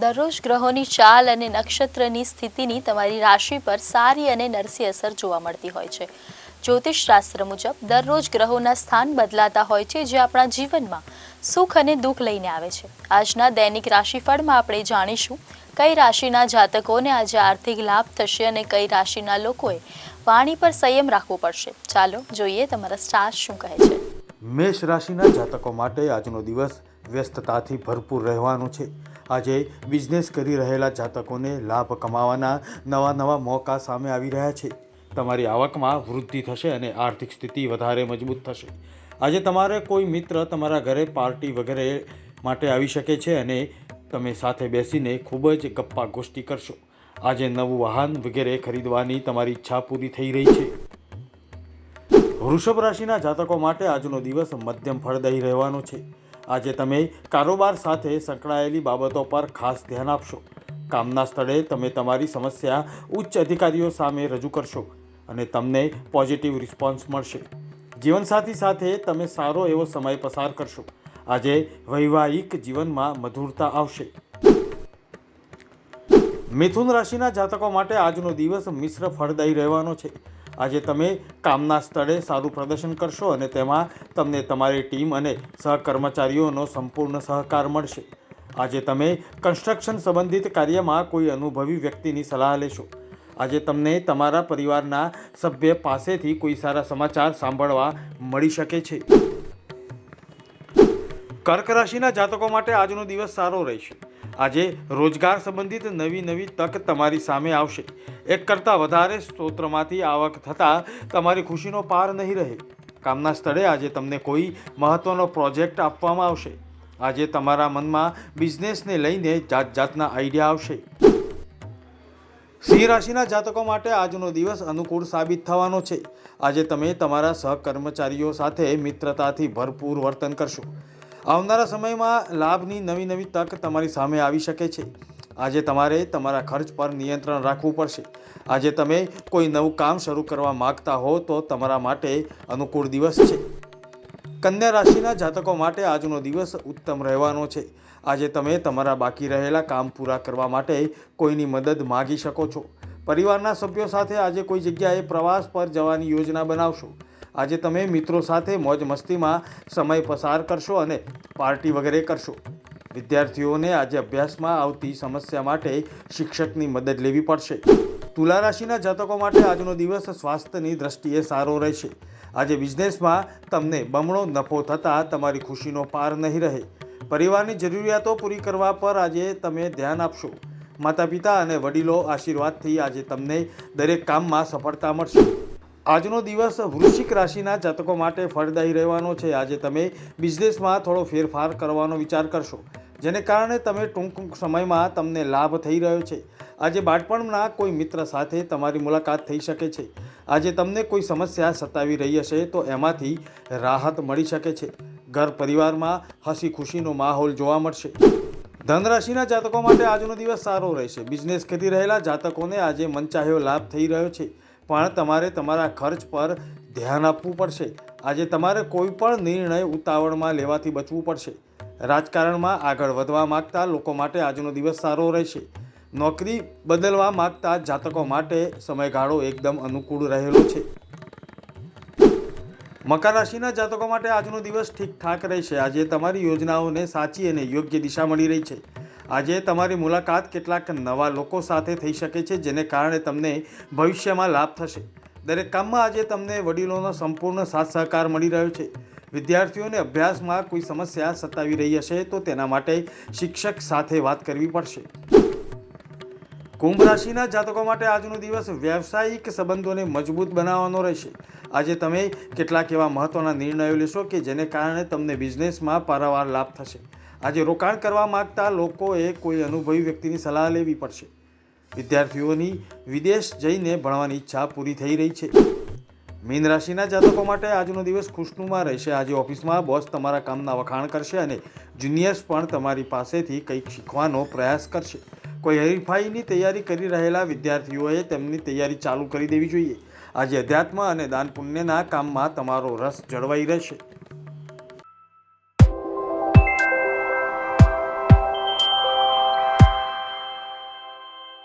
દરરોજ ગ્રહોની ચાલ અને નક્ષત્રની સ્થિતિની તમારી રાશિ પર સારી અને નરસી અસર જોવા મળતી હોય છે। જ્યોતિષ શાસ્ત્ર મુજબ દરરોજ ગ્રહોના સ્થાન બદલાતા હોય છે, જે આપણા જીવનમાં સુખ અને દુઃખ લઈને આવે છે। આજના દૈનિક રાશિફળમાં આપણે જાણીશું કઈ રાશિના જાતકોને આજે આર્થિક લાભ થશે અને કઈ રાશિના લોકોએ વાણી પર સંયમ રાખવો પડશે। ચાલો જોઈએ તમારા સ્ટાર શું કહે છે। મેષ રાશિના જાતકો માટે આજનો દિવસ વ્યસ્તતાથી ભરપૂર રહેવાનો છે। આજે બિઝનેસ કરી રહેલા જાતકોને લાભ કમાવાના નવા મોકા સામે આવી રહ્યા છે। તમારી આવકમાં વૃદ્ધિ થશે અને આર્થિક સ્થિતિ વધારે મજબૂત થશે। આજે તમારે કોઈ મિત્ર તમારા ઘરે પાર્ટી વગેરે માટે આવી શકે છે અને તમે સાથે બેસીને ખૂબ જ ગપ્પા ગોષ્ઠી કરશો। આજે નવું વાહન વગેરે ખરીદવાની તમારી ઈચ્છા પૂરી થઈ રહી છે। વૃષભ રાશિના જાતકો માટે આજનો દિવસ મધ્યમ ફળદાયી રહેવાનો છે। આજે તમે કારોબાર સાથે સંકળાયેલી બાબતો પર ખાસ ધ્યાન આપશો। કામના સ્થળે તમે તમારી સમસ્યા ઉચ્ચ અધિકારીઓ સામે રજૂ કરશો અને તમને પોઝિટિવ રિસ્પોન્સ મળશે। જીવનસાથી સાથે તમે સારો એવો સમય પસાર કરશો। આજે વૈવાહિક જીવનમાં મધુરતા આવશે। મિથુન રાશિના જાતકો માટે આજનો દિવસ મિશ્ર ફળદાયી રહેવાનો છે। આજે તમે કામના સ્થળે સારું પ્રદર્શન કરશો અને તેમાં તમને તમારી ટીમ અને સહકર્મચારીઓનો સંપૂર્ણ સહકાર મળશે। આજે તમે કન્સ્ટ્રક્શન સંબંધિત કાર્યમાં કોઈ અનુભવી વ્યક્તિની સલાહ લેશો। આજે તમને તમારા પરિવારના સભ્ય પાસેથી કોઈ સારા સમાચાર સાંભળવા મળી શકે છે। કર્ક રાશિના જાતકો માટે આજનો દિવસ સારો રહેશે। આજે રોજગાર સંબંધિત નવી તક તમારી સામે આવશે। એક કરતાં વધારે સ્ત્રોતમાંથી આવક થતાં તમારી ખુશીનો પાર નહીં રહે। કામના સ્થળે આજે તમને કોઈ મહત્વનો પ્રોજેક્ટ આપવામાં આવશે। આજે તમારા મનમાં બિઝનેસને લઈને જાતના આઈડિયા આવશે। સિંહ રાશિના જાતકો માટે આજનો દિવસ અનુકૂળ સાબિત થવાનો છે। આજે તમે તમારા સહકર્મચારીઓ સાથે મિત્રતાથી ભરપૂર વર્તન કરશો। આવનારા સમયમાં લાભની નવી તક તમારી સામે આવી શકે છે। આજે તમારે તમારા ખર્ચ પર નિયંત્રણ રાખવું પડશે। આજે તમે કોઈ નવું કામ શરૂ કરવા માંગતા હો તો તમારા માટે અનુકૂળ દિવસ છે। કન્યા રાશિના જાતકો માટે આજનો દિવસ ઉત્તમ રહેવાનો છે। આજે તમે તમારા બાકી રહેલા કામ પૂરા કરવા માટે કોઈની મદદ માગી શકો છો। પરિવારના સભ્યો સાથે આજે કોઈ જગ્યાએ પ્રવાસ પર જવાની યોજના બનાવશો। આજે તમે મિત્રો સાથે મોજ મસ્તીમાં સમય પસાર કરશો અને પાર્ટી વગેરે કરશો। વિદ્યાર્થીઓને આજે અભ્યાસમાં આવતી સમસ્યા માટે શિક્ષકની મદદ લેવી પડશે। તુલા રાશિના જાતકો માટે આજનો દિવસ સ્વાસ્થ્યની દ્રષ્ટિએ સારો રહેશે। આજે બિઝનેસમાં તમને બમણો નફો થતાં તમારી ખુશીનો પાર નહીં રહે। પરિવારની જરૂરિયાતો પૂરી કરવા પર આજે તમે ધ્યાન આપશો। માતા પિતા અને વડીલો આશીર્વાદથી આજે તમને દરેક કામમાં સફળતા મળશે। આજનો દિવસ વૃશ્ચિક રાશિના જાતકો માટે ફળદાયી રહેવાનો છે। આજે તમે બિઝનેસમાં થોડો ફેરફાર કરવાનો વિચાર કરશો, જેને કારણે તમે ટૂંક સમયમાં તમને લાભ થઈ રહ્યો છે। આજે બાળપણના કોઈ મિત્ર સાથે તમારી મુલાકાત થઈ શકે છે। આજે તમને કોઈ સમસ્યા સતાવી રહી હશે તો એમાંથી રાહત મળી શકે છે। ઘર પરિવારમાં હસી ખુશીનો માહોલ જોવા મળશે। ધન રાશિના જાતકો માટે આજનો દિવસ સારો રહેશે। બિઝનેસ કરી રહેલા જાતકોને આજે મનચાહ્યો લાભ થઈ રહ્યો છે, પણ તમારે તમારા ખર્ચ પર ધ્યાન આપવું પડશે। આજે તમારે કોઈ પણ નિર્ણય ઉતાવળમાં લેવાથી બચવું પડશે। રાજકારણમાં આગળ વધવા માંગતા લોકો માટે આજનો દિવસ સારો રહેશે। નોકરી બદલવા માંગતા જાતકો માટે સમયગાળો એકદમ અનુકૂળ રહેલો છે। મકર રાશિના જાતકો માટે આજનો દિવસ ઠીકઠાક રહેશે। આજે તમારી યોજનાઓને સાચી અને યોગ્ય દિશા મળી રહી છે। આજે તમારી મુલાકાત કેટલાક નવા લોકો સાથે થઈ શકે છે, જેને કારણે તમને ભવિષ્યમાં લાભ થશે। દરેક કામમાં આજે તમને વડીલોનો સંપૂર્ણ સાથ સહકાર મળી રહ્યો છે। વિદ્યાર્થીઓને અભ્યાસમાં કોઈ સમસ્યા સતાવી રહી હશે તો તેના માટે શિક્ષક સાથે વાત કરવી પડશે। કુંભ રાશિના જાતકો માટે આજનો દિવસ વ્યવસાયિક સંબંધોને મજબૂત બનાવવાનો રહેશે। આજે તમે કેટલાક એવા મહત્વના નિર્ણયો લેશો કે જેને કારણે તમને બિઝનેસમાં પારાવાર લાભ થશે। આજે રોકાણ કરવા માંગતા લોકોએ કોઈ અનુભવી વ્યક્તિની સલાહ લેવી પડશે। વિદ્યાર્થીઓની વિદેશ જઈને ભણવાની ઈચ્છા પૂરી થઈ રહી છે। મીન રાશિના જાતકો માટે આજનો દિવસ ખુશનુમા રહેશે। આજે ઓફિસમાં બોસ તમારા કામના વખાણ કરશે અને જુનિયર્સ પણ તમારી પાસેથી કંઈક શીખવાનો પ્રયાસ કરશે। કોઈ હરીફાઈની તૈયારી કરી રહેલા વિદ્યાર્થીઓએ તેમની તૈયારી ચાલુ કરી દેવી જોઈએ। આજે અધ્યાત્મ અને દાન પુણ્યના કામમાં તમારો રસ જળવાઈ રહેશે।